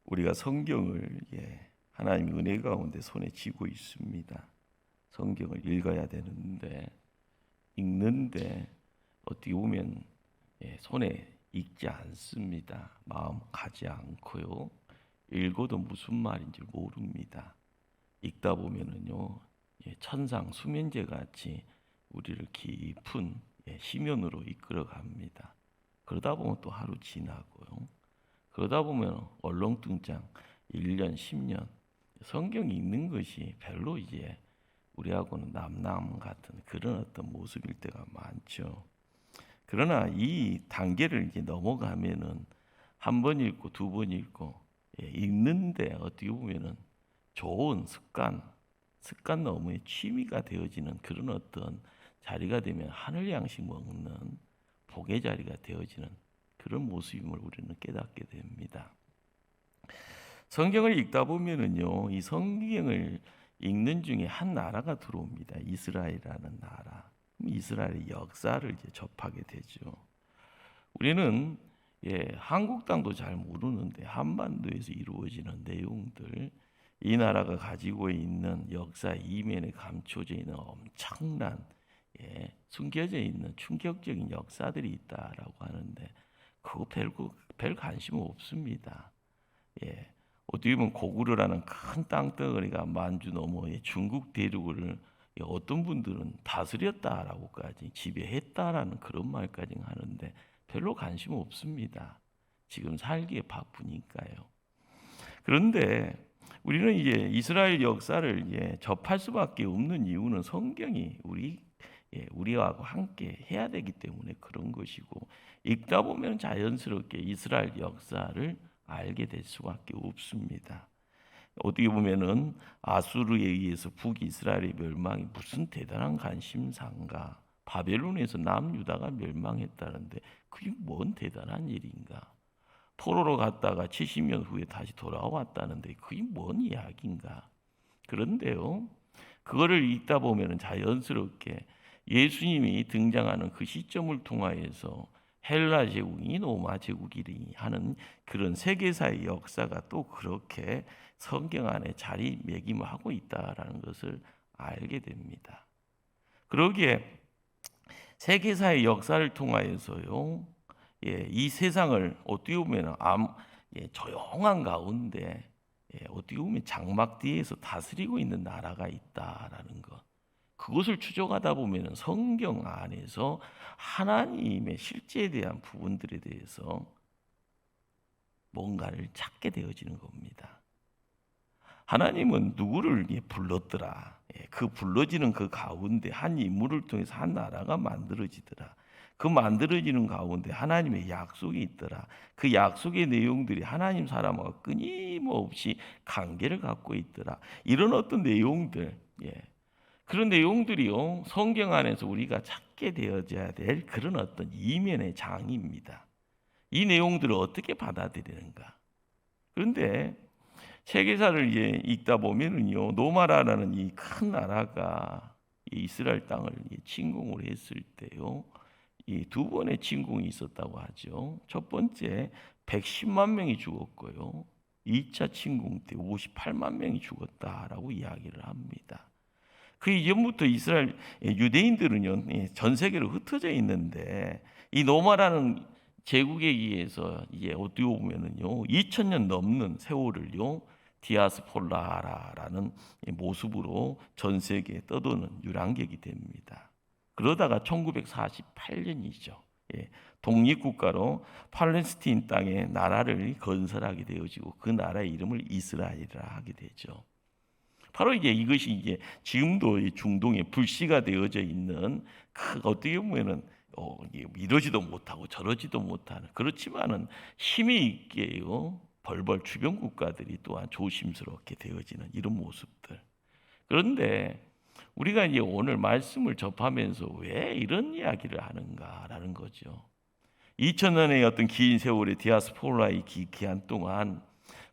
우리가 성경을 하나님의 은혜 가운데 손에 쥐고 있습니다. 성경을 읽어야 되는데 읽는데 어떻게 보면 손에 익지 않습니다. 마음 가지 않고요. 읽어도 무슨 말인지 모릅니다. 읽다 보면은요, 천상 수면제 같이 우리를 깊은 심연으로 이끌어 갑니다. 그러다 보면 또 하루 지나고요. 그러다 보면 얼렁뚱땅 1년, 10년 성경 읽는 것이 별로 이제 우리하고는 남남 같은 그런 어떤 모습일 때가 많죠. 그러나 이 단계를 이제 넘어가면은 한 번 읽고 두 번 읽고 읽는데 어떻게 보면은 좋은 습관 너머의 취미가 되어지는 그런 어떤 자리가 되면 하늘 양식 먹는 복의 자리가 되어지는 그런 모습임을 우리는 깨닫게 됩니다. 성경을 읽다 보면은요, 이 성경을 읽는 중에 한 나라가 들어옵니다. 이스라엘이라는 나라. 이스라엘의 역사를 이제 접하게 되죠. 우리는 한국 땅도 잘 모르는데 한반도에서 이루어지는 내용들, 이 나라가 가지고 있는 역사 이면에 감춰져 있는 엄청난 숨겨져 있는 충격적인 역사들이 있다라고 하는데 그거 별 관심 없습니다. 어떻게 보면 고구려라는 큰 땅덩어리가 만주 너머의 중국 대륙을 어떤 분들은 다스렸다라고까지 지배했다라는 그런 말까지 하는데 별로 관심 없습니다. 지금 살기에 바쁘니까요. 그런데 우리는 이제 이스라엘 역사를 접할 수밖에 없는 이유는 성경이 우리와 함께 해야 되기 때문에 그런 것이고, 읽다 보면 자연스럽게 이스라엘 역사를 알게 될 수밖에 없습니다. 어떻게 보면은 아수르에 의해서 북이스라엘의 멸망이 무슨 대단한 관심사인가? 바벨론에서 남유다가 멸망했다는데 그게 뭔 대단한 일인가? 포로로 갔다가 70년 후에 다시 돌아왔다는데 그게 뭔 이야기인가? 그런데요, 그거를 읽다 보면은 자연스럽게 예수님이 등장하는 그 시점을 통하여서 헬라 제국이 로마 제국이 하는 그런 세계사의 역사가 또 그렇게 성경 안에 자리매김하고 있다라는 것을 알게 됩니다. 그러기에 세계사의 역사를 통하여서요, 이 세상을 어떻게 보면 조용한 가운데 어떻게 보면 장막 뒤에서 다스리고 있는 나라가 있다라는 것, 그것을 추적하다 보면 성경 안에서 하나님의 실제에 대한 부분들에 대해서 뭔가를 찾게 되어지는 겁니다. 하나님은 누구를 불렀더라. 그 불러지는 그 가운데 한 인물을 통해서 한 나라가 만들어지더라. 그 만들어지는 가운데 하나님의 약속이 있더라. 그 약속의 내용들이 하나님 사람과 끊임없이 관계를 갖고 있더라. 이런 어떤 내용들, 그런 내용들이요, 성경 안에서 우리가 찾게 되어져야 될 그런 어떤 이면의 장입니다. 이 내용들을 어떻게 받아들이는가? 그런데 세계사를 읽다 보면은요, 노마라라는 이 큰 나라가 이스라엘 땅을 침공을 했을 때요, 이 두 번의 침공이 있었다고 하죠. 첫 번째 110만 명이 죽었고요, 2차 침공 때 58만 명이 죽었다라고 이야기를 합니다. 그 이전부터 이스라엘 유대인들은요, 전 세계로 흩어져 있는데 이 노마라는 제국에 의해서 어떻게 보면은요, 2000년 넘는 세월을요, 디아스포라라는 모습으로 전 세계에 떠도는 유랑객이 됩니다. 그러다가 1948년이죠. 독립국가로 팔레스틴 땅에 나라를 건설하게 되어지고 그 나라의 이름을 이스라엘이라 하게 되죠. 바로 이것이 지금도 중동에 불씨가 되어져 있는 어떻게 보면은 이러지도 못하고 저러지도 못하는, 그렇지만은 힘이 있게요, 벌벌 주변 국가들이 또한 조심스럽게 되어지는 이런 모습들. 그런데 우리가 오늘 말씀을 접하면서 왜 이런 이야기를 하는가라는 거죠. 2000년의 어떤 긴 세월의 디아스포라의 기한 동안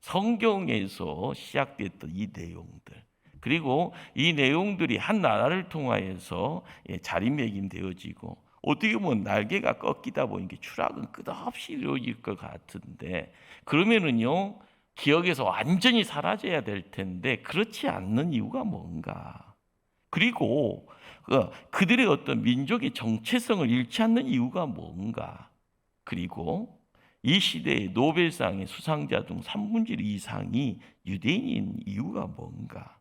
성경에서 시작됐던 이 내용들, 그리고 이 내용들이 한 나라를 통하여서 자리매김되어지고 어떻게 보면 날개가 꺾이다 보니까 추락은 끝없이 이루어질 것 같은데, 그러면은요, 기억에서 완전히 사라져야 될 텐데 그렇지 않는 이유가 뭔가? 그리고 그들의 어떤 민족의 정체성을 잃지 않는 이유가 뭔가? 그리고 이 시대의 노벨상의 수상자 중 3분의 1 이상이 유대인인 이유가 뭔가?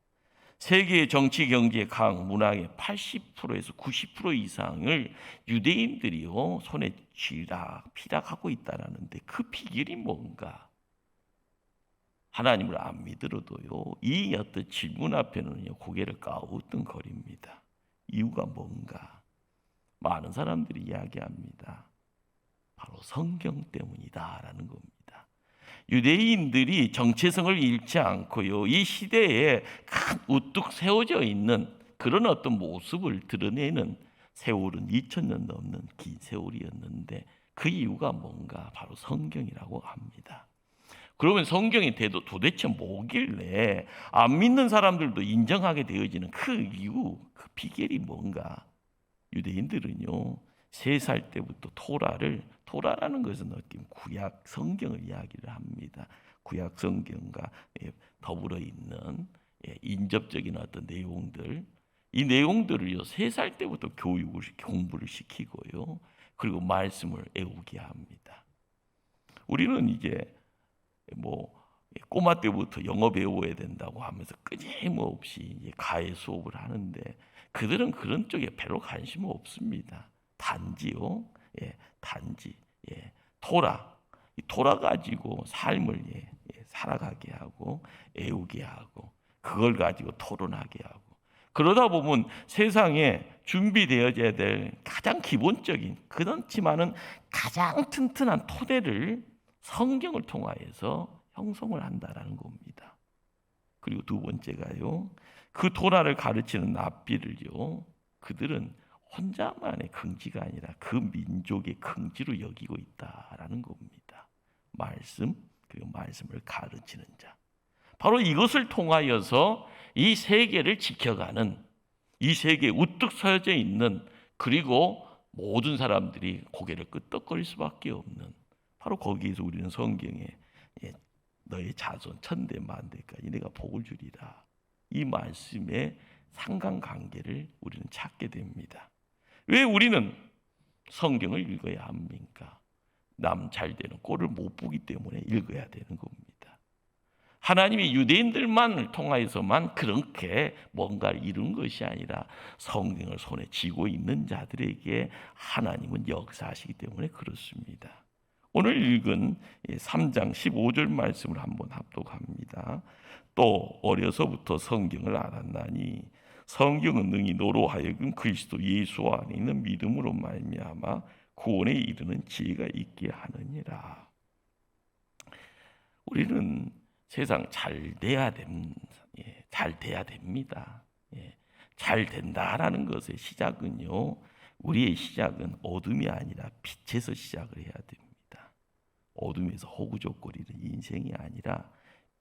세계의 정치, 경제, 강, 문화의 80%에서 90% 이상을 유대인들이요 손에 쥐락, 피락하고 있다라는데 그 비결이 뭔가? 하나님을 안 믿으러도요 이 어떤 질문 앞에는요 고개를 갸우뚱거립니다. 이유가 뭔가? 많은 사람들이 이야기합니다. 바로 성경 때문이다라는 겁니다. 유대인들이 정체성을 잃지 않고요 이 시대에 큰 우뚝 세워져 있는 그런 어떤 모습을 드러내는 세월은 2000년 넘는 긴 세월이었는데 그 이유가 뭔가? 바로 성경이라고 합니다. 그러면 성경이 도대체 뭐길래 안 믿는 사람들도 인정하게 되어지는 그 이유, 그 비결이 뭔가? 유대인들은요 3살 때부터 토라라는 것은 어떤 구약 성경을 이야기를 합니다. 구약 성경과 더불어 있는 인접적인 어떤 내용들, 이 내용들을요 3살 때부터 공부를 시키고요 그리고 말씀을 애우게 합니다. 우리는 이제 꼬마 때부터 영어 배워야 된다고 하면서 끊임없이 가해 수업을 하는데 그들은 그런 쪽에 별로 관심 없습니다. 단지요, 단지 토라 가지고 삶을 살아가게 하고 애우게 하고 그걸 가지고 토론하게 하고 그러다 보면 세상에 준비되어져야 될 가장 기본적인 그렇지만은 가장 튼튼한 토대를 성경을 통하여서 형성을 한다라는 겁니다. 그리고 두 번째가요. 그 토라를 가르치는 랍비를요. 그들은 혼자만의 긍지가 아니라 그 민족의 긍지로 여기고 있다라는 겁니다. 말씀, 그리고 말씀을 가르치는 자. 바로 이것을 통하여서 이 세계를 지켜가는 이 세계에 우뚝 서져 있는 그리고 모든 사람들이 고개를 끄덕거릴 수밖에 없는 바로 거기에서 우리는 성경에 너의 자손 천대 만대까지 내가 복을 주리라. 이 말씀의 상관관계를 우리는 찾게 됩니다. 왜 우리는 성경을 읽어야 합니까? 남 잘 되는 꼴을 못 보기 때문에 읽어야 되는 겁니다. 하나님이 유대인들만을 통하여서만 그렇게 뭔가를 이룬 것이 아니라 성경을 손에 쥐고 있는 자들에게 하나님은 역사하시기 때문에 그렇습니다. 오늘 읽은 3장 15절 말씀을 한번 합독합니다. 또 어려서부터 성경을 알았나니 성경은 능히 너로 하여금 그리스도 예수 안에 있는 믿음으로 말미암아 구원에 이르는 지혜가 있게 하느니라. 우리는 세상 잘 돼야 됩니다. 잘 된다라는 것의 시작은요. 우리의 시작은 어둠이 아니라 빛에서 시작을 해야 됩니다. 어둠에서 호구족거리는 인생이 아니라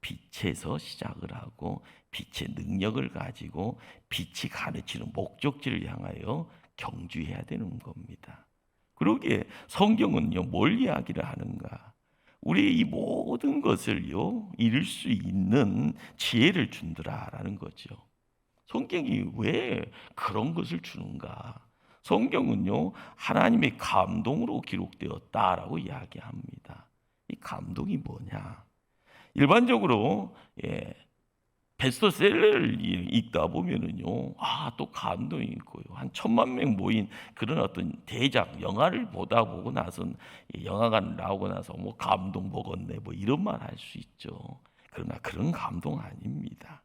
빛에서 시작을 하고 빛의 능력을 가지고 빛이 가르치는 목적지를 향하여 경주해야 되는 겁니다. 그러기에 성경은요 뭘 이야기를 하는가? 우리의 이 모든 것을요 이룰 수 있는 지혜를 준다라는 거죠. 성경이 왜 그런 것을 주는가? 성경은요 하나님의 감동으로 기록되었다라고 이야기합니다. 이 감동이 뭐냐? 일반적으로 베스트셀러를 읽다 보면은요, 또 감동이 있고요. 한 1000만 명 모인 그런 어떤 대작 영화를 보고 나선 영화관 나오고 나서 뭐 감동 먹었네 뭐 이런 말 할 수 있죠. 그러나 그런 감동 아닙니다.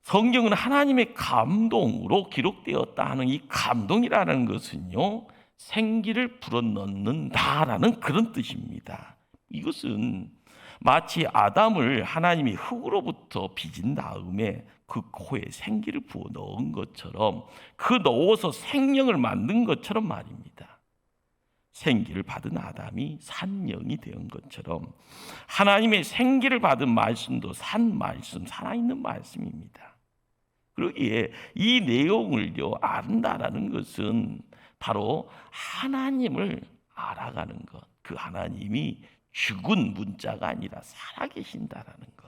성경은 하나님의 감동으로 기록되었다 하는 이 감동이라는 것은요, 생기를 불어넣는다라는 그런 뜻입니다. 이것은 마치 아담을 하나님이 흙으로부터 빚은 다음에 그 코에 생기를 부어 넣은 것처럼 그 넣어서 생명을 만든 것처럼 말입니다. 생기를 받은 아담이 산 영이 된 것처럼 하나님의 생기를 받은 말씀도 산 말씀, 살아있는 말씀입니다. 그러기에 이 내용을요 안다라는 것은 바로 하나님을 알아가는 것, 그 하나님이 죽은 문자가 아니라 살아계신다라는 것.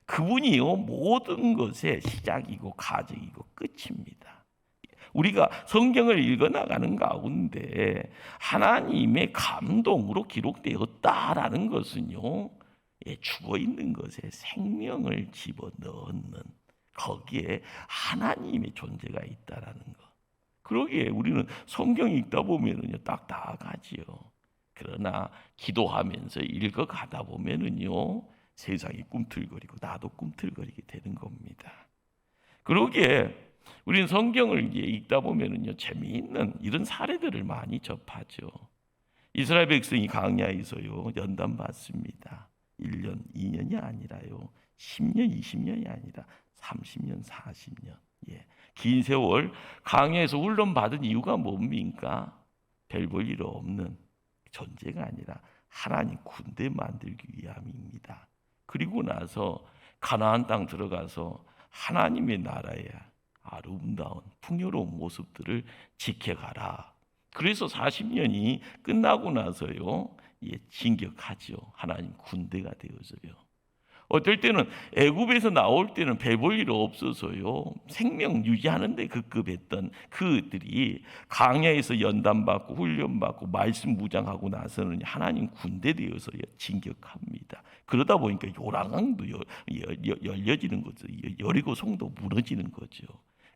그분이요 모든 것의 시작이고 가정이고 끝입니다. 우리가 성경을 읽어나가는 가운데 하나님의 감동으로 기록되었다라는 것은요, 죽어 있는 것에 생명을 집어넣는, 거기에 하나님의 존재가 있다라는 것. 그러기에 우리는 성경 읽다 보면은요 딱딱하지요. 그러나 기도하면서 읽어가다 보면은요 세상이 꿈틀거리고 나도 꿈틀거리게 되는 겁니다. 그러기에 우리는 성경을 읽다 보면은요 재미있는 이런 사례들을 많이 접하죠. 이스라엘 백성이 광야에서요 연단 받습니다. 1년, 2년이 아니라요 10년, 20년이 아니라 30년, 40년. 긴 세월 광야에서 훈련 받은 이유가 뭡니까? 별 볼 일 없는 존재가 아니라 하나님 군대 만들기 위함입니다. 그리고 나서 가나안 땅 들어가서 하나님의 나라의 아름다운 풍요로운 모습들을 지켜가라. 그래서 40년이 끝나고 나서요 진격하죠. 하나님 군대가 되어져요. 어떨 때는 애굽에서 나올 때는 별 볼 일 없어서요 생명 유지하는 데 급급했던 그들이 광야에서 연단받고 훈련받고 말씀 무장하고 나서는 하나님 군대 되어서 진격합니다. 그러다 보니까 요란강도 열려지는 거죠. 여리고 성도 무너지는 거죠.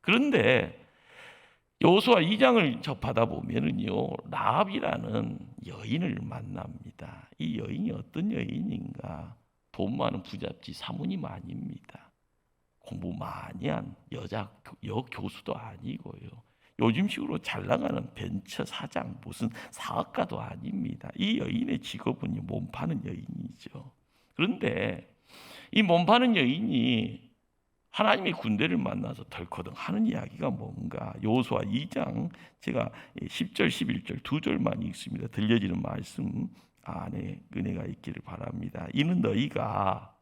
그런데 여호수아 2장을 접하다 보면은요 라합이라는 여인을 만납니다. 이 여인이 어떤 여인인가? 돈 많은 부잣집 사모님 아닙니다. 공부 많이 한 여교수도 아니고요. 요즘식으로 잘 나가는 벤처 사장 무슨 사업가도 아닙니다. 이 여인의 직업은 몸 파는 여인이죠. 그런데 이 몸 파는 여인이 하나님의 군대를 만나서 덜커덩 하는 이야기가 뭔가? 여호수아 2장 제가 10절 11절 두 절만 읽습니다. 들려지는 말씀 안에 은혜가 있기를 바랍니다. 이는 너희가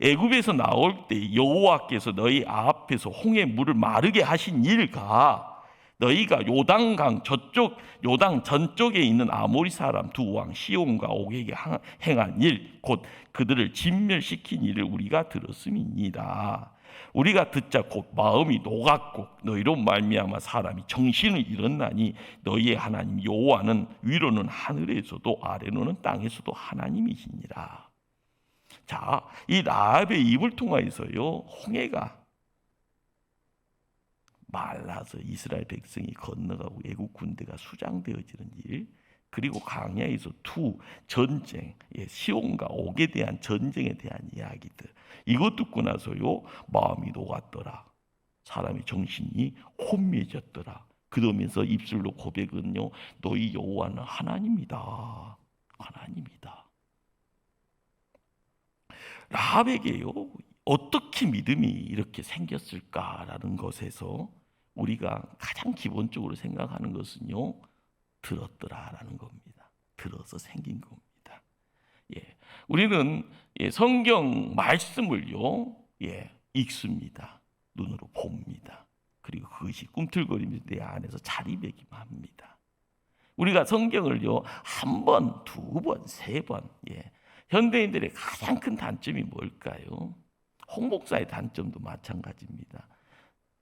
애굽에서 나올 때 여호와께서 너희 앞에서 홍해 물을 마르게 하신 일과 너희가 요단강 저쪽 요단 전쪽에 있는 아모리 사람 두 왕 시온과 옥에게 행한 일 곧 그들을 진멸시킨 일을 우리가 들었음이니이다. 우리가 듣자 곧 마음이 녹았고 너희로 말미암아 사람이 정신을 잃었나니 너희의 하나님 여호와는 위로는 하늘에서도 아래로는 땅에서도 하나님이시니라. 자, 이 라합의 입을 통하여서요 홍해가 말라서 이스라엘 백성이 건너가고 애국 군대가 수장되어지는 일, 그리고 광야에서 전쟁, 시온과 옥에 대한 전쟁에 대한 이야기들, 이것 듣고 나서요 마음이 녹았더라. 사람의 정신이 혼미해졌더라. 그러면서 입술로 고백은요 너희 여호와는 하나님이다. 하나님이다. 라합에게요 어떻게 믿음이 이렇게 생겼을까라는 것에서 우리가 가장 기본적으로 생각하는 것은요 들었더라라는 겁니다. 들어서 생긴 겁니다. 우리는 성경 말씀을요 읽습니다. 눈으로 봅니다. 그리고 그것이 꿈틀거리면서 내 안에서 자리매김 합니다. 우리가 성경을요 한 번, 두 번, 세 번. 현대인들의 가장 큰 단점이 뭘까요? 홍 목사의 단점도 마찬가지입니다.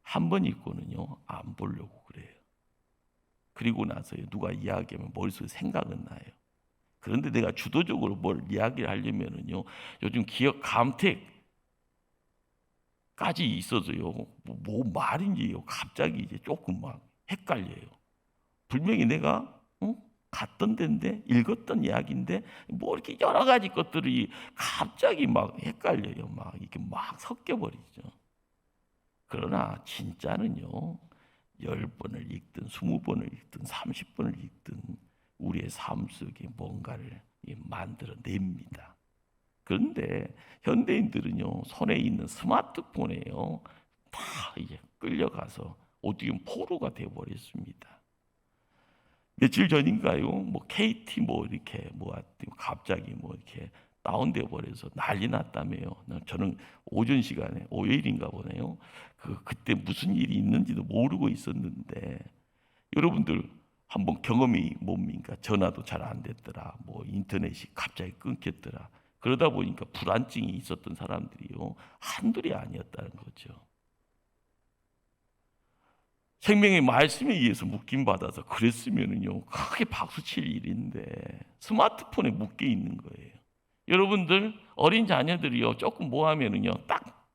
한 번 읽고는요 안 보려고 그래요. 그리고 나서요 누가 이야기하면 머릿속에 생각은 나요. 그런데 내가 주도적으로 뭘 이야기를 하려면은요 요즘 기억 감택까지 있어서요 뭐 말인지요 갑자기 이제 조금 막 헷갈려요. 분명히 내가 갔던 데인데 읽었던 이야기인데 뭐 이렇게 여러 가지 것들이 갑자기 막 헷갈려요. 막 이렇게 막 섞여버리죠. 그러나 진짜는요 10번을 읽든 20번을 읽든 30번을 읽든 우리의 삶 속에 뭔가를 만들어냅니다. 그런데 현대인들은요 손에 있는 스마트폰에요 다 이제 끌려가서 어떻게 보면 포로가 되어버렸습니다. 며칠 전인가요? 뭐 KT 뭐 이렇게 뭐 갑자기 뭐 이렇게 다운되어 버려서 난리 났다며요. 저는 오전 시간에 오일인가 보네요. 그때 무슨 일이 있는지도 모르고 있었는데 여러분들 한번 경험이 뭡니까? 전화도 잘 안 됐더라. 뭐 인터넷이 갑자기 끊겼더라. 그러다 보니까 불안증이 있었던 사람들이요, 한둘이 아니었다는 거죠. 생명의 말씀에 의해서 묶임 받아서 그랬으면은요, 크게 박수칠 일인데 스마트폰에 묶여 있는 거예요. 여러분들 어린 자녀들이요, 조금 뭐 하면은요, 딱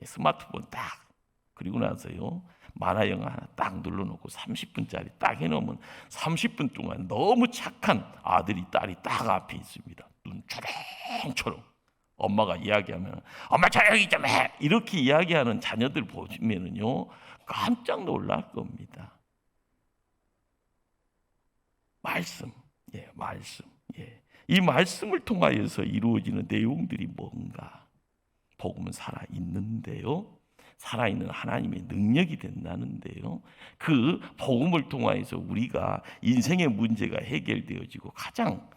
스마트폰 딱, 그리고 나서요, 만화 영화 하나 딱 눌러놓고 30분짜리 딱 해놓으면 30분 동안 너무 착한 아들이, 딸이 딱 앞에 있습니다. 눈 초롱초롱. 엄마가 이야기하면 엄마 조용히 좀 해, 이렇게 이야기하는 자녀들 보시면은요, 깜짝 놀랄 겁니다. 말씀, 말씀, 이 말씀을 통하여서 이루어지는 내용들이 뭔가? 복음은 살아 있는데요, 살아있는 하나님의 능력이 된다는데요, 그 복음을 통하여서 우리가 인생의 문제가 해결되어지고 가장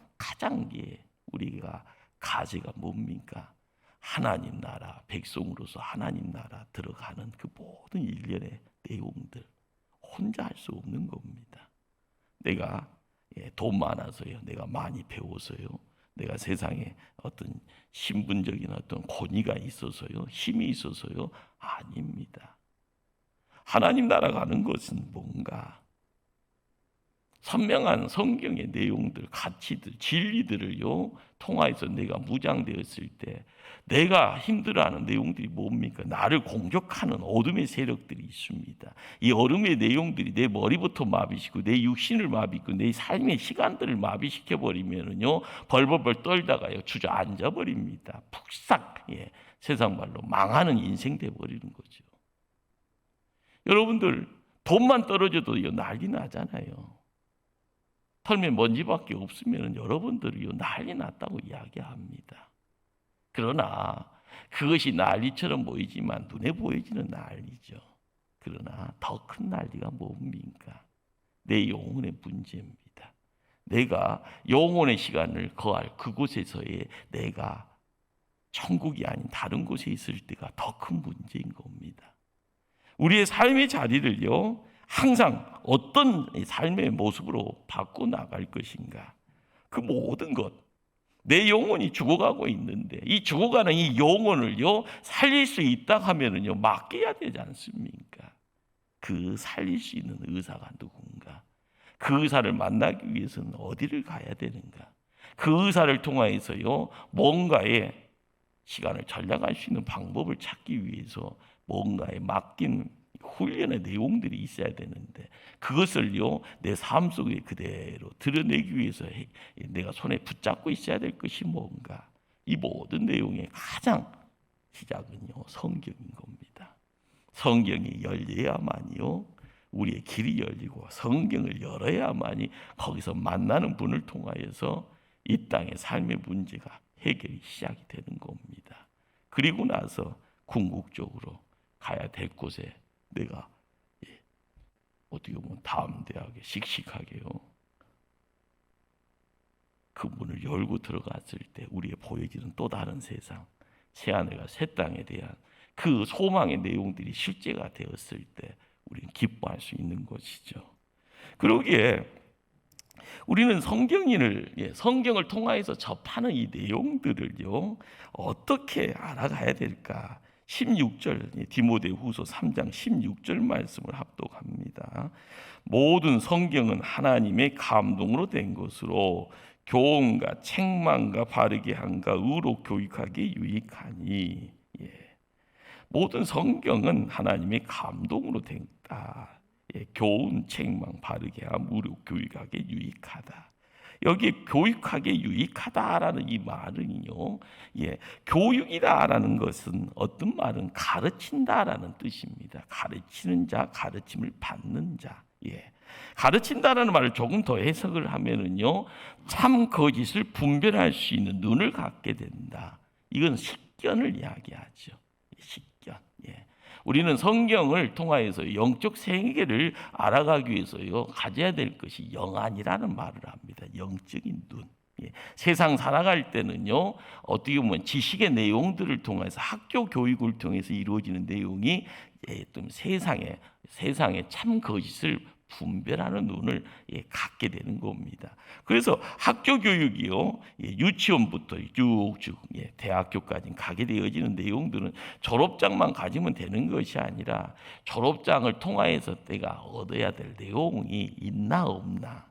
우리가 가제가 뭡니까? 하나님 나라, 백성으로서 하나님 나라 들어가는 그 모든 일련의 내용들, 혼자 할 수 없는 겁니다. 내가 돈 많아서요, 내가 많이 배워서요, 내가 세상에 어떤 신분적인 어떤 권위가 있어서요, 힘이 있어서요, 아닙니다. 하나님 나라 가는 것은 뭔가? 선명한 성경의 내용들, 가치들, 진리들을요 통하여서 내가 무장되었을 때 내가 힘들어하는 내용들이 뭡니까? 나를 공격하는 어둠의 세력들이 있습니다. 이 어둠의 내용들이 내 머리부터 마비시키고 내 육신을 마비시키고 내 삶의 시간들을 마비시켜 버리면은요, 벌벌벌 떨다가요 주저앉아 버립니다. 푹싹, 세상 말로 망하는 인생 돼 버리는 거죠. 여러분들 돈만 떨어져도 난리 나잖아요. 털에 먼지밖에 없으면 여러분들이요 난리 났다고 이야기합니다. 그러나 그것이 난리처럼 보이지만 눈에 보이지는 난리죠. 그러나 더 큰 난리가 뭡니까? 내 영혼의 문제입니다. 내가 영혼의 시간을 거할 그곳에서의 내가 천국이 아닌 다른 곳에 있을 때가 더 큰 문제인 겁니다. 우리의 삶의 자리를요 항상 어떤 삶의 모습으로 바꿔 나갈 것인가? 그 모든 것, 내 영혼이 죽어가고 있는데 이 죽어가는 이 영혼을요 살릴 수 있다 하면은요 맡겨야 되지 않습니까? 그 살릴 수 있는 의사가 누군가? 그 의사를 만나기 위해서는 어디를 가야 되는가? 그 의사를 통하여서요 뭔가의 시간을 절약할 수 있는 방법을 찾기 위해서 뭔가에 맡긴 훈련의 내용들이 있어야 되는데 그것을요 내 삶 속에 그대로 드러내기 위해서 내가 손에 붙잡고 있어야 될 것이 뭔가? 이 모든 내용의 가장 시작은요 성경인 겁니다. 성경이 열려야만이요 우리의 길이 열리고 성경을 열어야만이 거기서 만나는 분을 통하여서 이 땅의 삶의 문제가 해결이 시작이 되는 겁니다. 그리고 나서 궁극적으로 가야 될 곳에 내가 어떻게 보면 담대하게 씩씩하게요 그 문을 열고 들어갔을 때 우리의 보여지는 또 다른 세상, 새하늘과 새 땅에 대한 그 소망의 내용들이 실제가 되었을 때 우리는 기뻐할 수 있는 것이죠. 그러기에 우리는 성경을 통하여서 접하는 이 내용들을요 어떻게 알아가야 될까? 16절 디모데후서 3장 16절 말씀을 합독합니다. 모든 성경은 하나님의 감동으로 된 것으로 교훈과 책망과 바르게 함과 의로 교육하기에 유익하니. 모든 성경은 하나님의 감동으로 된다. 교훈, 책망, 바르게 함, 의로 교육하기에 유익하다. 여기 교육하게 유익하다라는 이 말은요, 교육이다라는 것은 어떤 말은 가르친다라는 뜻입니다. 가르치는 자, 가르침을 받는 자. 가르친다라는 말을 조금 더 해석을 하면은요, 참 거짓을 분별할 수 있는 눈을 갖게 된다. 이건 식견을 이야기하죠. 식견. 우리는 성경을 통하여서 영적 세계를 알아가기 위해서요 가져야 될 것이 영안이라는 말을 합니다. 영적인 눈. 세상 살아갈 때는요 어떻게 보면 지식의 내용들을 통해서 학교 교육을 통해서 이루어지는 내용이 좀 세상의 참 거짓을 분별하는 눈을 갖게 되는 겁니다. 그래서 학교 교육이요, 유치원부터 쭉쭉 대학교까지 가게 되어지는 내용들은 졸업장만 가지면 되는 것이 아니라 졸업장을 통하여서 내가 얻어야 될 내용이 있나 없나,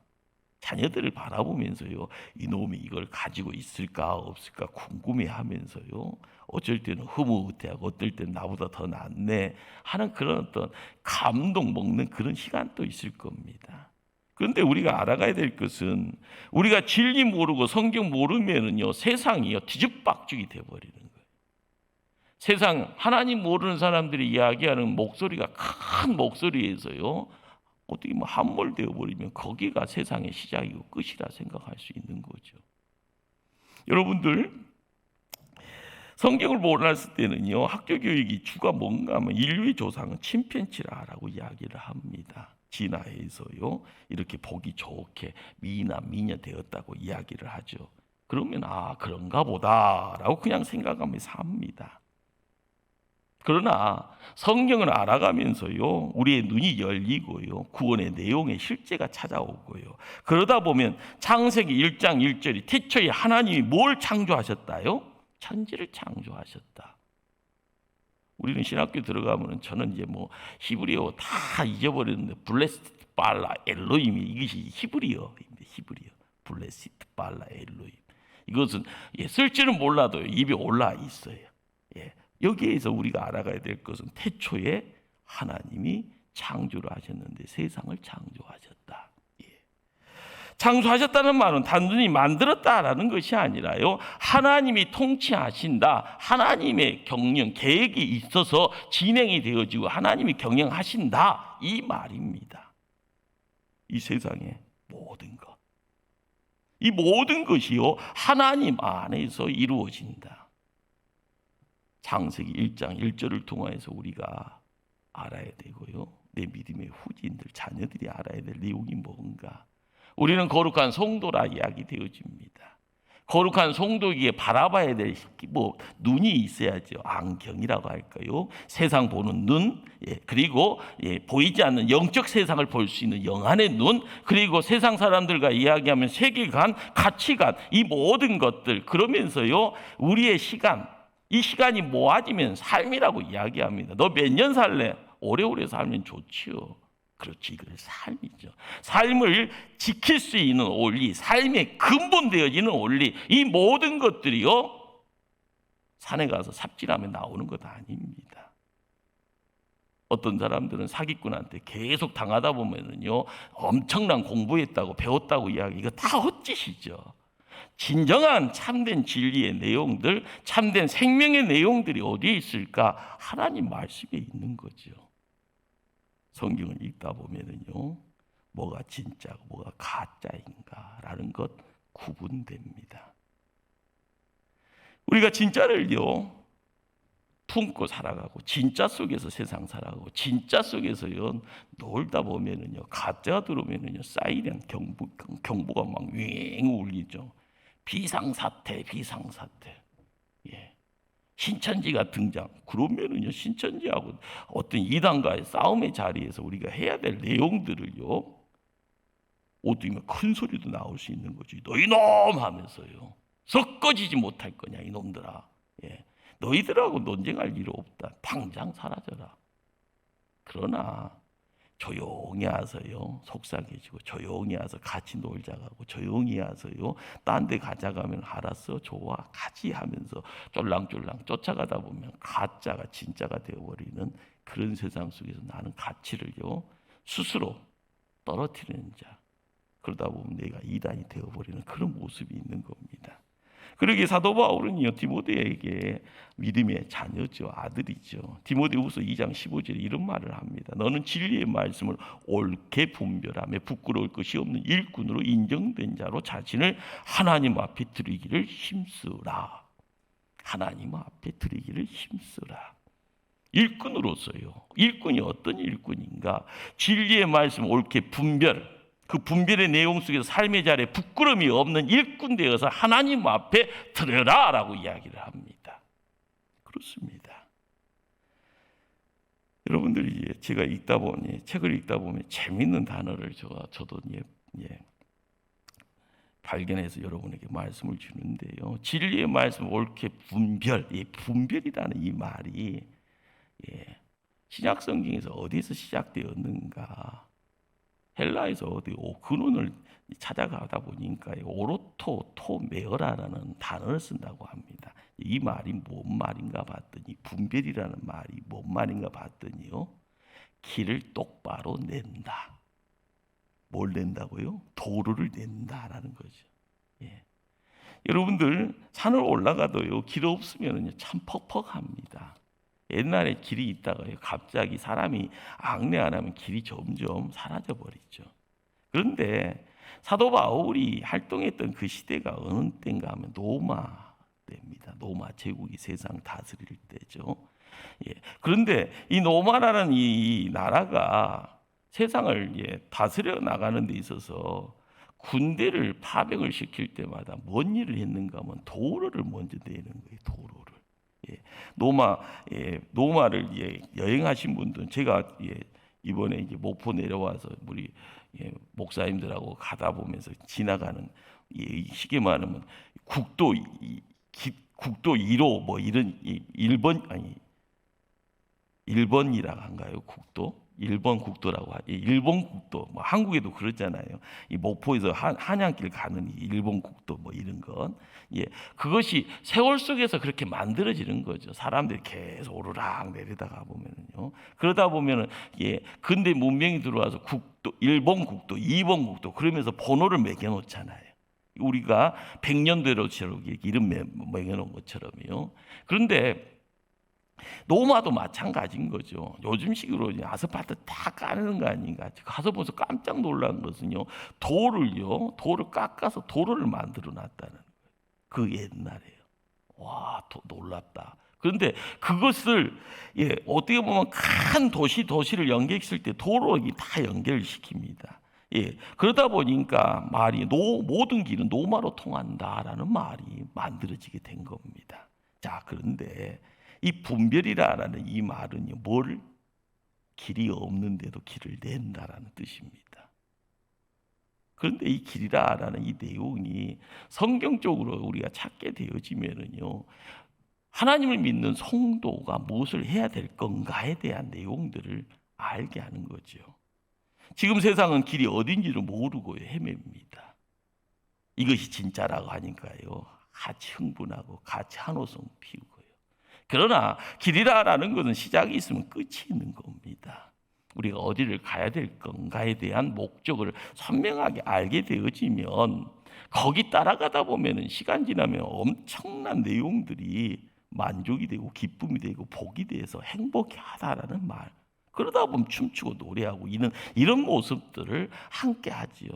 자녀들을 바라보면서요, 이놈이 이걸 가지고 있을까 없을까 궁금해하면서요, 어쩔 때는 흐뭇해하고 어떨 때는 나보다 더 낫네 하는 그런 어떤 감동 먹는 그런 시간도 있을 겁니다. 그런데 우리가 알아가야 될 것은, 우리가 진리 모르고 성경 모르면은요, 세상이요 뒤죽박죽이 돼버리는 거예요. 세상 하나님 모르는 사람들이 이야기하는 목소리가 큰 목소리에서요, 어떻게 뭐 함몰되어 버리면 거기가 세상의 시작이고 끝이라 생각할 수 있는 거죠. 여러분들, 성경을 몰랐을 때는요, 학교 교육이 주가 뭔가 하면 인류의 조상은 침팬지라고 이야기를 합니다. 진화해서요, 이렇게 보기 좋게 미나 미녀 되었다고 이야기를 하죠. 그러면 그런가 보다라고 그냥 생각하면서 삽니다. 그러나 성경을 알아가면서요, 우리의 눈이 열리고요, 구원의 내용의 실제가 찾아오고요, 그러다 보면 창세기 1장 1절이 태초에 하나님이 뭘 창조하셨다요? 천지를 창조하셨다. 우리는 신학교 들어가면 저는 이제 뭐 히브리어 다 잊어버렸는데, 블레시트 발라 엘로힘이 이것이 히브리어입니다. 히브리어 블레시트 발라 엘로힘. 이것은 쓸 줄은 몰라도 입에 올라 있어요. 여기에서 우리가 알아가야 될 것은 태초에 하나님이 창조를 하셨는데 세상을 창조하셨다. 창조하셨다는 말은 단순히 만들었다라는 것이 아니라요, 하나님이 통치하신다, 하나님의 경영 계획이 있어서 진행이 되어지고 하나님이 경영하신다, 이 말입니다. 이 세상의 모든 것, 이 모든 것이요 하나님 안에서 이루어진다. 창세기 1장 1절을 통해서 우리가 알아야 되고요, 내 믿음의 후진들, 자녀들이 알아야 될 내용이 뭔가. 우리는 거룩한 성도라 이야기 되어집니다. 거룩한 성도에게 바라봐야 될 눈이 있어야죠. 안경이라고 할까요? 세상 보는 눈, 그리고 보이지 않는 영적 세상을 볼 수 있는 영안의 눈, 그리고 세상 사람들과 이야기하면 세계관, 가치관, 이 모든 것들. 그러면서요, 우리의 시간, 이 시간이 모아지면 삶이라고 이야기합니다. 너 몇 년 살래? 오래오래 살면 좋지요. 그렇지, 이건 삶이죠. 삶을 지킬 수 있는 원리, 삶의 근본 되어지는 원리, 이 모든 것들이요 산에 가서 삽질하면 나오는 것 아닙니다. 어떤 사람들은 사기꾼한테 계속 당하다 보면은요, 엄청난 공부했다고 배웠다고 이야기, 이거 다 헛짓이죠. 진정한 참된 진리의 내용들, 참된 생명의 내용들이 어디에 있을까? 하나님 말씀에 있는 거죠. 성경을 읽다 보면은요, 뭐가 진짜고 뭐가 가짜인가라는 것 구분됩니다. 우리가 진짜를요 품고 살아가고, 진짜 속에서 세상 살아가고, 진짜 속에서요 놀다 보면은요 가짜가 들어오면은요 사이렌 경보가 막 윙 울리죠. 비상사태. 신천지가 등장. 그러면은요, 신천지하고 어떤 이단과의 싸움의 자리에서 우리가 해야 될 내용들을요, 어떻게 큰 소리도 나올 수 있는 거지. 너 이놈 하면서요, 섞어지지 못할 거냐 이놈들아. 너희들하고 논쟁할 일 없다. 당장 사라져라. 그러나 조용히 와서요 속삭여주고, 조용히 와서 같이 놀자가고, 조용히 와서요 딴 데 가자가면 알았어, 좋아, 가지 하면서 쫄랑쫄랑 쫓아가다 보면 가짜가 진짜가 되어버리는 그런 세상 속에서 나는 가치를요 스스로 떨어뜨리는 자, 그러다 보면 내가 이단이 되어버리는 그런 모습이 있는 겁니다. 그러기에 사도 바울은요 디모데에게 믿음의 자녀죠, 아들이죠. 디모데후서 2장 15절에 이런 말을 합니다. 너는 진리의 말씀을 옳게 분별하며 부끄러울 것이 없는 일꾼으로 인정된 자로 자신을 하나님 앞에 드리기를 힘쓰라. 하나님 앞에 드리기를 힘쓰라. 일꾼으로서요. 일꾼이 어떤 일꾼인가? 진리의 말씀을 옳게 분별, 그 분별의 내용 속에서 삶의 자리에 부끄러움이 없는 일꾼 되어서 하나님 앞에 드려라라고 이야기를 합니다. 그렇습니다. 여러분들이 제가 읽다 보니 책을 읽다 보면 재미있는 단어를 저도 발견해서 여러분에게 말씀을 주는데요. 진리의 말씀 옳게 분별, 분별이라는 이 말이 신약 성경에서 어디서 시작되었는가? 헬라에서 어디 근원을 찾아가다 보니까 오로토 토메어라라는 단어를 쓴다고 합니다. 이 말이 뭔 말인가 봤더니 분별이라는 말이 뭔 말인가 봤더니요. 길을 똑바로 낸다. 뭘 낸다고요? 도로를 낸다라는 거죠. 여러분들 산을 올라가도요. 길 없으면요 참 퍽퍽합니다. 옛날에 길이 있다가요. 갑자기 사람이 악내 안 하면 길이 점점 사라져 버리죠. 그런데 사도 바울이 활동했던 그 시대가 어느 때인가 하면 로마 때입니다. 로마 제국이 세상 다스릴 때죠. 그런데 이 로마라는 이 나라가 세상을 다스려 나가는 데 있어서 군대를 파병을 시킬 때마다 뭔 일을 했는가 하면 도로를 먼저 내는 거예요. 도로를. 로마를 여행하신 분들은 제가 이번에 이제 목포 내려와서 우리 목사님들하고 가다 보면서 지나가는 쉽게 말하면 국도 1호 뭐 이런 1번이라고 한가요? 국도? 일본 국도라고 하죠. 일본 국도. 뭐 한국에도 그렇잖아요. 이 목포에서 한양길 가는 이 일본 국도 뭐 이런 건. 그것이 세월 속에서 그렇게 만들어지는 거죠. 사람들이 계속 오르락 내리다가 보면은요. 그러다 보면은 근대 문명이 들어와서 국도, 일본 국도, 이번 국도 그러면서 번호를 매겨 놓잖아요. 우리가 100년대로처럼 이름 매겨 놓은 것처럼요. 그런데 로마도 마찬가지인 거죠. 요즘식으로 아스팔트 다 까는 거 아닌가. 가서 보면서 깜짝 놀란 것은요. 돌을 깎아서 도로를 만들어 놨다는 거예요. 그 옛날에요. 와, 놀랍다. 그런데 그것을 어떻게 보면 큰 도시를 연결했을 때 도로 다 연결시킵니다. 그러다 보니까 말이 모든 길은 로마로 통한다라는 말이 만들어지게 된 겁니다. 자, 그런데 이 분별이라는 이 말은요, 길이 없는데도 길을 낸다라는 뜻입니다. 그런데 이 길이라는 이 내용이 성경적으로 우리가 찾게 되어지면은요, 하나님을 믿는 성도가 무엇을 해야 될 건가에 대한 내용들을 알게 하는 거죠. 지금 세상은 길이 어딘지를 모르고 헤맵니다. 이것이 진짜라고 하니까요, 같이 흥분하고 같이 한호성 피우고. 그러나 길이라는 것은 시작이 있으면 끝이 있는 겁니다. 우리가 어디를 가야 될 건가에 대한 목적을 선명하게 알게 되어지면 거기 따라가다 보면 시간 지나면 엄청난 내용들이 만족이 되고 기쁨이 되고 복이 돼서 행복하다라는 말. 그러다 보면 춤추고 노래하고 이런 모습들을 함께 하지요.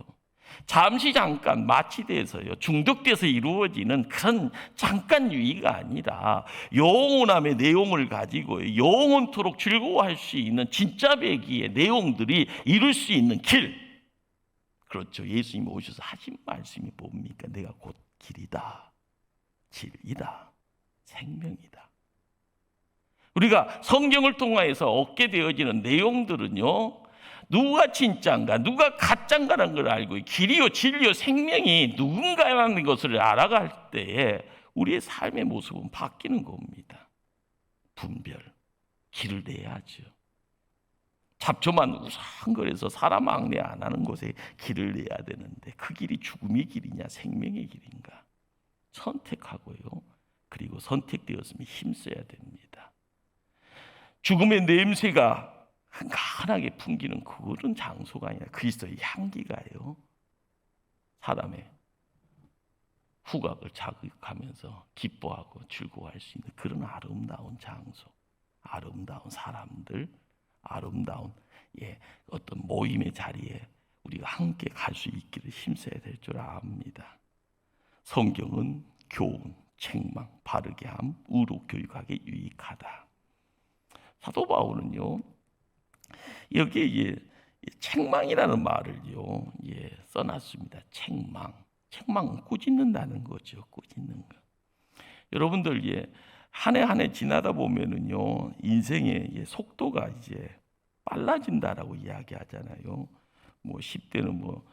잠깐 마취돼서요 중독돼서 이루어지는 그런 잠깐 유의가 아니라 영원함의 내용을 가지고 영원토록 즐거워할 수 있는 진짜 배기의 내용들이 이룰 수 있는 길. 그렇죠. 예수님이 오셔서 하신 말씀이 뭡니까? 내가 곧 길이다, 진리다, 생명이다. 우리가 성경을 통해서 얻게 되어지는 내용들은요, 누가 진짜인가, 누가 가짜인가라는 걸 알고 길이요, 진리요, 생명이 누군가라는 것을 알아갈 때에 우리의 삶의 모습은 바뀌는 겁니다. 분별, 길을 내야죠. 잡초만 우상거려서 사람 악내 안 하는 곳에 길을 내야 되는데 그 길이 죽음의 길이냐 생명의 길인가 선택하고요. 그리고 선택되었으면 힘써야 됩니다. 죽음의 냄새가 한간하게 풍기는 그런 장소가 아니라 그리스도의 향기가요, 사람의 후각을 자극하면서 기뻐하고 즐거워할 수 있는 그런 아름다운 장소, 아름다운 사람들, 아름다운 어떤 모임의 자리에 우리가 함께 갈 수 있기를 힘써야 될 줄 압니다. 성경은 교훈, 책망, 바르게 함, 의로 교육하게 유익하다. 사도 바울은요, 여기에 책망이라는 말을요 써놨습니다. 책망은 꾸짖는다는 거죠. 꾸짖는 거. 여러분들 한 해 한 해 지나다 보면은요, 인생의 속도가 이제 빨라진다라고 이야기하잖아요. 뭐 10대는 뭐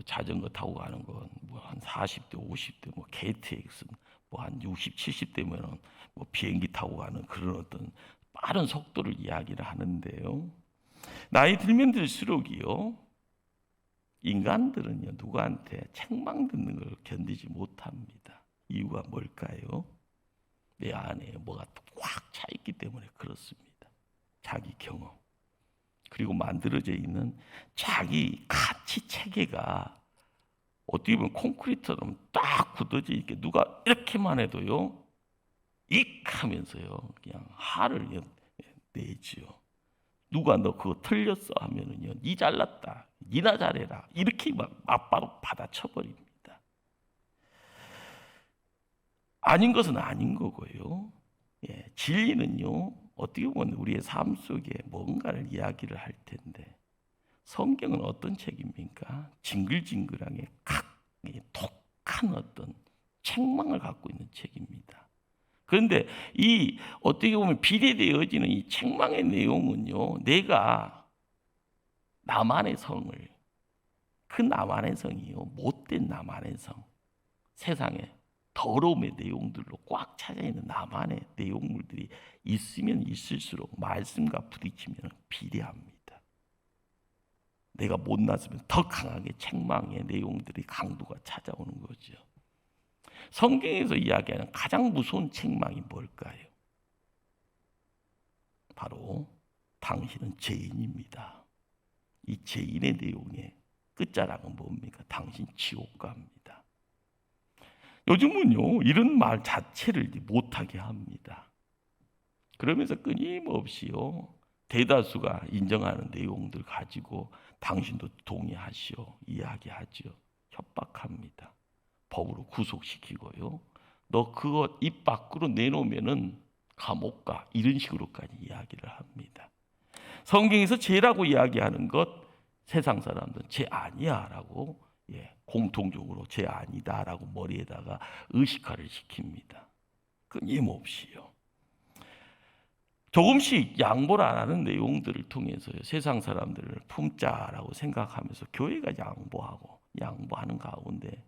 자전거 타고 가는 건 뭐 한 40대, 50대 뭐 KTX 뭐 한 60, 70대면은 뭐 비행기 타고 가는 그런 어떤 빠른 속도를 이야기를 하는데요. 나이 들면 들수록이요, 인간들은요, 누구한테 책망 듣는 걸 견디지 못합니다. 이유가 뭘까요? 내 안에 뭐가 꽉 차 있기 때문에 그렇습니다. 자기 경험, 그리고 만들어져 있는 자기 가치 체계가 어떻게 보면 콘크리트처럼 딱 굳어져 있게 누가 이렇게만 해도요, 익 하면서요, 그냥 화를 내지요. 누가 너 그거 틀렸어 하면은요, 니 잘났다, 니나 잘해라, 이렇게 막 맞바로 받아쳐버립니다. 아닌 것은 아닌 거고요. 진리는요, 어떻게 보면 우리의 삶 속에 뭔가를 이야기를 할 텐데, 성경은 어떤 책입니까? 징글징글하게 독한 어떤 책망을 갖고 있는 책입니다. 그런데 이 어떻게 보면 비례되어지는 이 책망의 내용은요, 내가 나만의 성을, 그 나만의 성이요, 못된 나만의 성, 세상에 더러움의 내용들로 꽉 차져 있는 나만의 내용물들이 있으면 있을수록 말씀과 부딪히면 비례합니다. 내가 못났으면 더 강하게 책망의 내용들이 강도가 찾아오는 거죠. 성경에서 이야기하는 가장 무서운 책망이 뭘까요? 바로 당신은 죄인입니다. 이 죄인의 내용의 끝자락은 뭡니까? 당신 지옥 갑니다. 요즘은요, 이런 말 자체를 못하게 합니다. 그러면서 끊임없이요, 대다수가 인정하는 내용들 가지고 당신도 동의하시오 이야기하죠. 협박합니다. 법으로 구속시키고요, 너 그거 입 밖으로 내놓으면은 감옥 가, 이런 식으로까지 이야기를 합니다. 성경에서 죄라고 이야기하는 것, 세상 사람들은 죄 아니야라고 공통적으로 죄 아니다라고 머리에다가 의식화를 시킵니다. 끊임없이요. 조금씩 양보를 안 하는 내용들을 통해서요, 세상 사람들을 품자라고 생각하면서 교회가 양보하는 가운데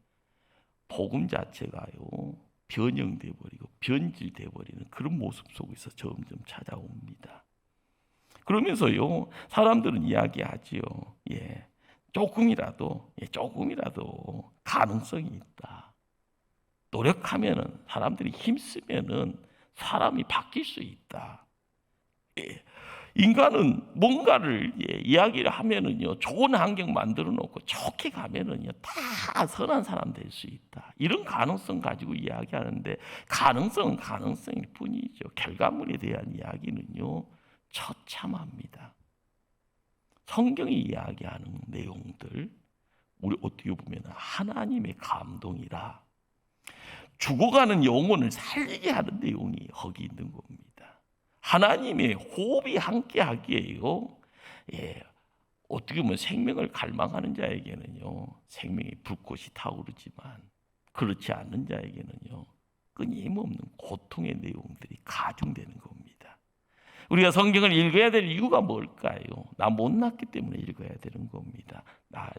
복음 자체가요, 변형돼 버리고 변질돼 버리는 그런 모습 속에서 점점 찾아옵니다. 그러면서요, 사람들은 이야기하지요. 조금이라도 가능성이 있다. 노력하면은, 사람들이 힘쓰면은 사람이 바뀔 수 있다. 인간은 뭔가를 이야기를 하면은요, 좋은 환경 만들어 놓고 좋게 가면은요, 다 선한 사람 될 수 있다. 이런 가능성 가지고 이야기하는데, 가능성은 가능성일 뿐이죠. 결과물에 대한 이야기는요, 처참합니다. 성경이 이야기하는 내용들, 우리 어떻게 보면 하나님의 감동이라 죽어가는 영혼을 살리게 하는 내용이 거기 있는 겁니다. 하나님의 호흡이 함께하기에요, 어떻게 보면 생명을 갈망하는 자에게는요, 생명의 불꽃이 타오르지만 그렇지 않는 자에게는요, 끊임없는 고통의 내용들이 가중되는 겁니다. 우리가 성경을 읽어야 될 이유가 뭘까요? 나 못났기 때문에 읽어야 되는 겁니다.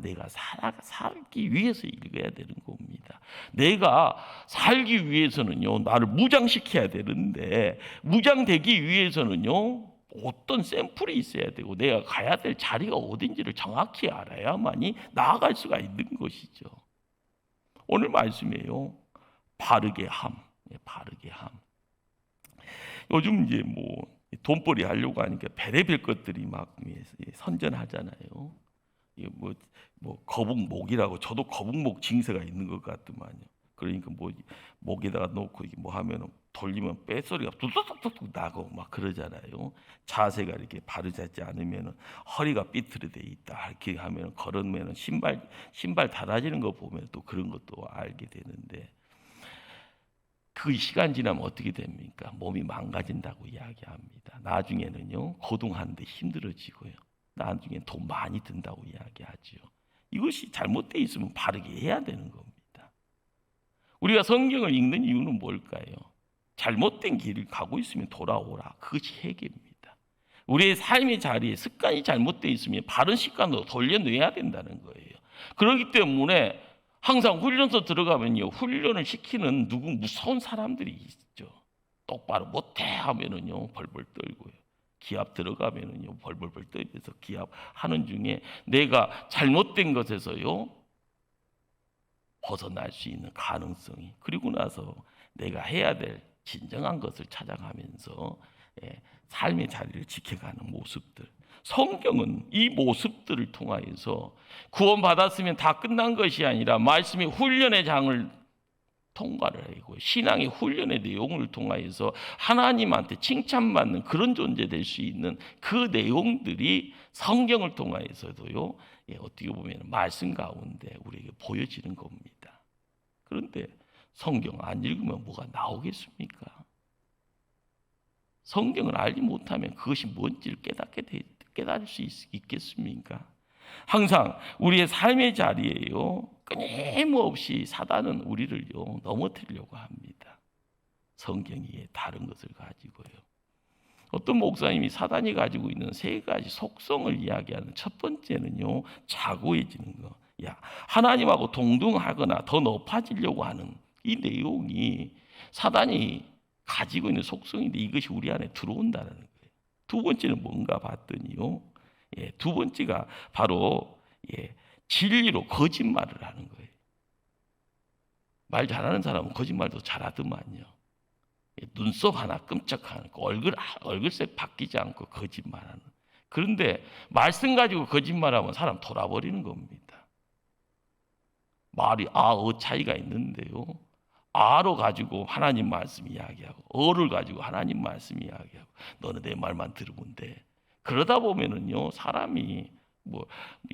내가 살기 위해서 읽어야 되는 겁니다. 내가 살기 위해서는요, 나를 무장시켜야 되는데, 무장되기 위해서는요, 어떤 샘플이 있어야 되고 내가 가야 될 자리가 어딘지를 정확히 알아야만이 나아갈 수가 있는 것이죠. 오늘 말씀이에요. 바르게 함. 요즘 이제 돈벌이 하려고 하니까 별의별 것들이 막 선전하잖아요. 거북목이라고, 저도 거북목 징세가 있는 것 같더만요. 그러니까 목에다가 놓고 하면은 돌리면 뺏소리가 뚝뚝뚝뚝 나고 막 그러잖아요. 자세가 이렇게 바르지 않으면은 허리가 삐뚤어져 있다, 이렇게 하면 걸으면은 신발 닳아지는 거 보면 또 그런 것도 알게 되는데, 그 시간 지나면 어떻게 됩니까? 몸이 망가진다고 이야기합니다. 나중에는요, 거동하는데 힘들어지고요, 나중에 돈 많이 든다고 이야기하죠. 이것이 잘못되어 있으면 바르게 해야 되는 겁니다. 우리가 성경을 읽는 이유는 뭘까요? 잘못된 길을 가고 있으면 돌아오라. 그것이 회개입니다. 우리의 삶의 자리에 습관이 잘못되어 있으면 바른 습관으로 돌려내야 된다는 거예요. 그렇기 때문에 항상 훈련소 들어가면요, 훈련을 시키는 무서운 사람들이 있죠. 똑바로 못해 하면은요 벌벌 떨고요. 기합 들어가면은요 벌벌벌 떨면서 기합하는 중에 내가 잘못된 것에서요 벗어날 수 있는 가능성이, 그리고 나서 내가 해야 될 진정한 것을 찾아가면서 삶의 자리를 지켜가는 모습들. 성경은 이 모습들을 통하여서 구원받았으면 다 끝난 것이 아니라 말씀의 훈련의 장을 통과를 하고 신앙의 훈련의 내용을 통하여서 하나님한테 칭찬받는 그런 존재 될 수 있는 그 내용들이 성경을 통하여서도요 어떻게 보면 말씀 가운데 우리에게 보여지는 겁니다. 그런데 성경 안 읽으면 뭐가 나오겠습니까? 성경을 알지 못하면 그것이 뭔지를 깨달을 수 있겠습니까? 항상 우리의 삶의 자리에요 끊임없이 사단은 우리를요 넘어뜨리려고 합니다. 성경이 다른 것을 가지고요. 어떤 목사님이 사단이 가지고 있는 세 가지 속성을 이야기하는 첫 번째는요 자고해지는 거. 하나님하고 동등하거나 더 높아지려고 하는 이 내용이 사단이 가지고 있는 속성인데 이것이 우리 안에 들어온다는 거예요. 두 번째는 뭔가 봤더니요, 두 번째가 바로 진리로 거짓말을 하는 거예요. 말 잘하는 사람은 거짓말도 잘하더만요. 눈썹 하나 끔찍하는 얼굴색 바뀌지 않고 거짓말하는. 그런데 말씀 가지고 거짓말하면 사람 돌아버리는 겁니다. 말이 차이가 있는데요. 아로 가지고 하나님 말씀 이야기하고 어를 가지고 하나님 말씀 이야기하고 너는 내 말만 들으면 돼. 그러다 보면은요 사람이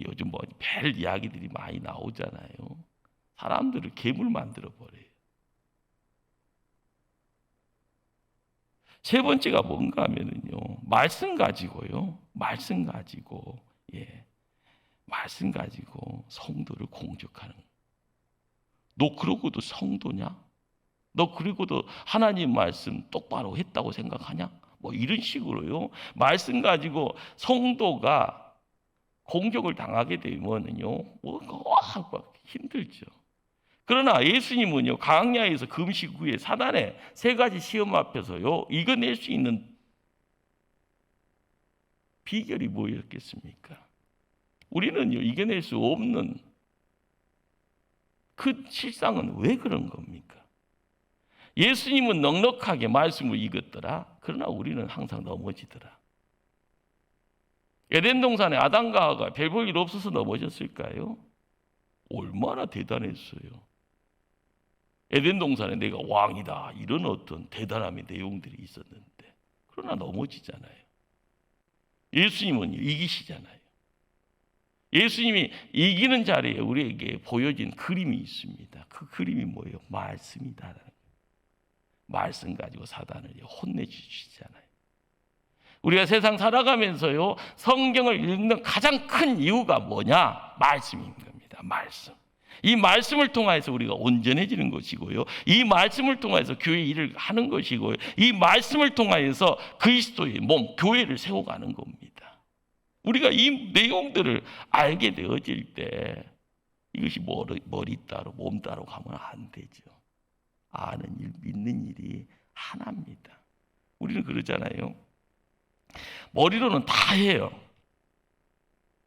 요즘 별 이야기들이 많이 나오잖아요. 사람들을 괴물 만들어 버려요. 세 번째가 뭔가 하면은요 말씀 가지고 성도를 공격하는. 너 그러고도 성도냐? 너 그리고도 하나님 말씀 똑바로 했다고 생각하냐? 이런 식으로요. 말씀 가지고 성도가 공격을 당하게 되면은요, 힘들죠. 그러나 예수님은요, 광야에서 금식 후에 사단의 세 가지 시험 앞에서요, 이겨낼 수 있는 비결이 뭐였겠습니까? 우리는요, 이겨낼 수 없는 그 실상은 왜 그런 겁니까? 예수님은 넉넉하게 말씀을 이겼더라. 그러나 우리는 항상 넘어지더라. 에덴 동산에 아담과 하와가 별 볼 일 없어서 넘어졌을까요? 얼마나 대단했어요. 에덴 동산에 내가 왕이다 이런 어떤 대단함의 내용들이 있었는데 그러나 넘어지잖아요. 예수님은 이기시잖아요. 예수님이 이기는 자리에 우리에게 보여진 그림이 있습니다. 그 그림이 뭐예요? 말씀이다. 말씀 가지고 사단을 혼내주시잖아요. 우리가 세상 살아가면서요 성경을 읽는 가장 큰 이유가 뭐냐? 말씀인 겁니다. 말씀. 이 말씀을 통해서 우리가 온전해지는 것이고요. 이 말씀을 통해서 교회 일을 하는 것이고요. 이 말씀을 통해서 그리스도의 몸, 교회를 세워가는 겁니다. 우리가 이 내용들을 알게 되어질 때 이것이 머리 따로 몸 따로 가면 안 되죠. 아는 일, 믿는 일이 하나입니다. 우리는 그러잖아요. 머리로는 다 해요.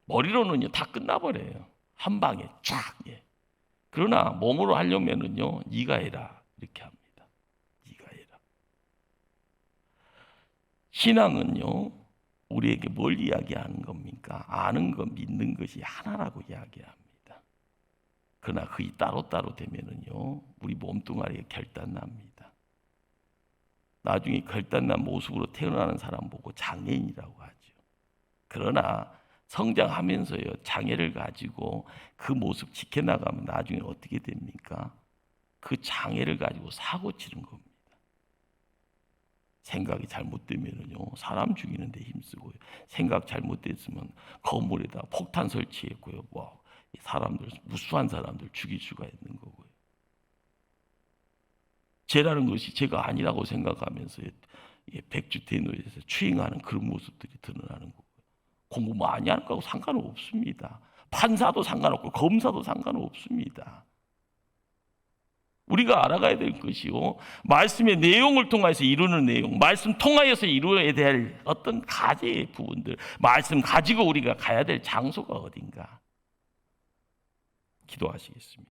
머리로는요 다 끝나버려요. 한 방에 쫙. 그러나 몸으로 하려면은요 네가 해라 이렇게 합니다. 네가 해라. 신앙은요 우리에게 뭘 이야기하는 겁니까? 아는 것, 믿는 것이 하나라고 이야기합니다. 그러나 그이 따로따로 되면은요 우리 몸뚱아리에 결단납니다. 나중에 결단난 모습으로 태어나는 사람 보고 장애인이라고 하죠. 그러나 성장하면서요 장애를 가지고 그 모습 지켜나가면 나중에 어떻게 됩니까? 그 장애를 가지고 사고 치는 겁니다. 생각이 잘못되면은요 사람 죽이는 데 힘쓰고요. 생각 잘못됐으면 건물에다 폭탄 설치했고요. 사람들 무수한 사람들 죽일 수가 있는 거고요. 죄라는 것이 죄가 아니라고 생각하면서 백주대노에서 추행하는 그런 모습들이 드러나는 거고요. 공부 많이 하는 거하고 상관은 없습니다. 판사도 상관없고 검사도 상관은 없습니다. 우리가 알아가야 될 것이요, 말씀의 내용을 통해서 이루는 내용, 말씀 통하여서 이루어야 될 어떤 가지의 부분들, 말씀 가지고 우리가 가야 될 장소가 어딘가 기도하시겠습니다.